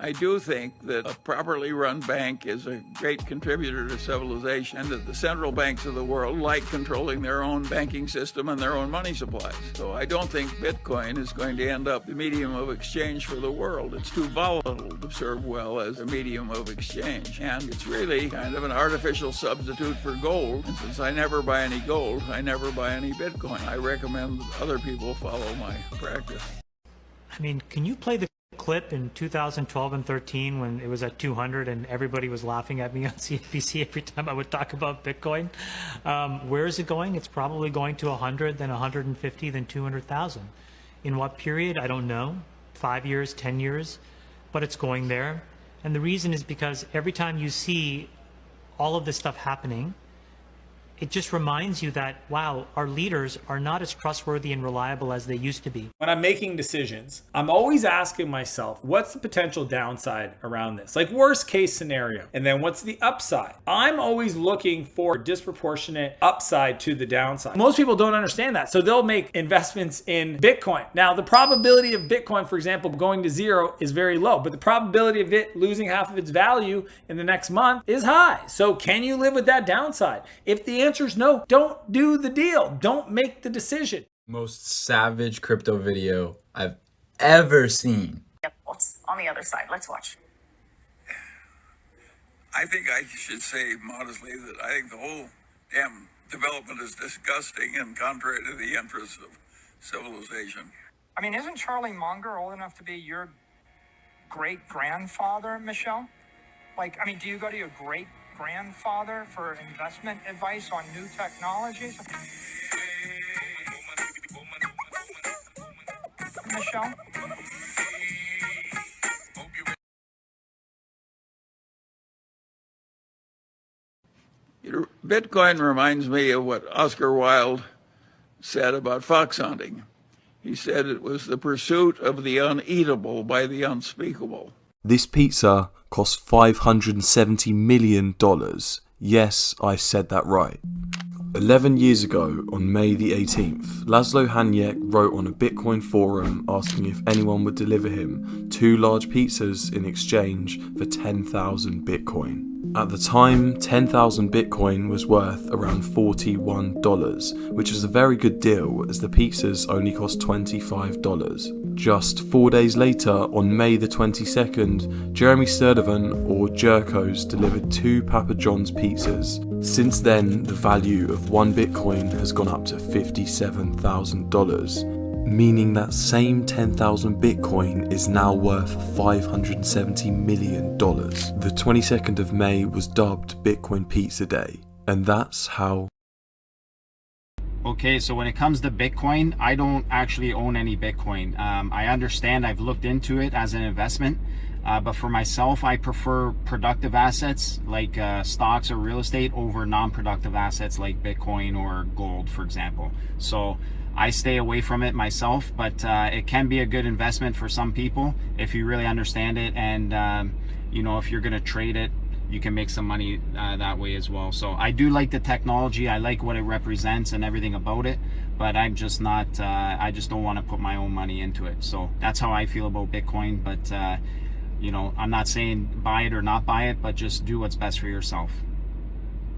I do think that a properly run bank is a great contributor to civilization, and that the central banks of the world like controlling their own banking system and their own money supplies. So I don't think Bitcoin is going to end up the medium of exchange for the world. It's too volatile to serve well as a medium of exchange. And it's really kind of an artificial substitute for gold. And since I never buy any gold, I never buy any Bitcoin. I recommend that other people follow my practice. I mean, can you play the clip in 2012 and 13 when it was at 200 and everybody was laughing at me on CNBC every time I would talk about Bitcoin? Where is it going? It's probably going to 100, then 150, then 200,000. In what period? I don't know. 5 years, 10 years, but it's going there. And the reason is because every time you see all of this stuff happening, it just reminds you that, wow, our leaders are not as trustworthy and reliable as they used to be. When I'm making decisions, I'm always asking myself, what's the potential downside around this? Like worst case scenario. And then what's the upside? I'm always looking for disproportionate upside to the downside. Most people don't understand that. So they'll make investments in Bitcoin. Now, the probability of Bitcoin, for example, going to zero is very low, but the probability of it losing half of its value in the next month is high. So can you live with that downside? If the answer is no, don't do the deal. Don't make the decision. Most savage crypto video I've ever seen. Yep, what's on the other side? Let's watch. I think I should say modestly that I think the whole damn development is disgusting and contrary to the interests of civilization. I mean, isn't Charlie Munger old enough to be your great-grandfather, Michelle? Like, I mean, do you go to your great-grandfather for investment advice on new technologies? Michelle? Bitcoin reminds me of what Oscar Wilde said about fox hunting. He said it was the pursuit of the uneatable by the unspeakable. This pizza cost $570 million. Yes, I said that right. 11 years ago, on May the 18th, Laszlo Hanyek wrote on a Bitcoin forum asking if anyone would deliver him 2 large pizzas in exchange for 10,000 Bitcoin. At the time, 10,000 Bitcoin was worth around $41, which was a very good deal as the pizzas only cost $25. Just 4 days later, on May the 22nd, Jeremy Sturtevant, or Jerkos, delivered 2 Papa John's pizzas. Since then, the value of 1 Bitcoin has gone up to $57,000, meaning that same 10,000 Bitcoin is now worth $570 million. The 22nd of May was dubbed Bitcoin Pizza Day, and that's how. Okay, so when it comes to Bitcoin, I don't actually own any Bitcoin. I understand, I've looked into it as an investment, but for myself, I prefer productive assets like stocks or real estate over non-productive assets like Bitcoin or gold, for example. So I stay away from it myself, but it can be a good investment for some people if you really understand it, and you know, if you're going to trade it, you can make some money that way as well. So I do like the technology. I like what it represents and everything about it, but I'm just not, I just don't want to put my own money into it. So that's how I feel about Bitcoin. But, you know, I'm not saying buy it or not buy it, but just do what's best for yourself.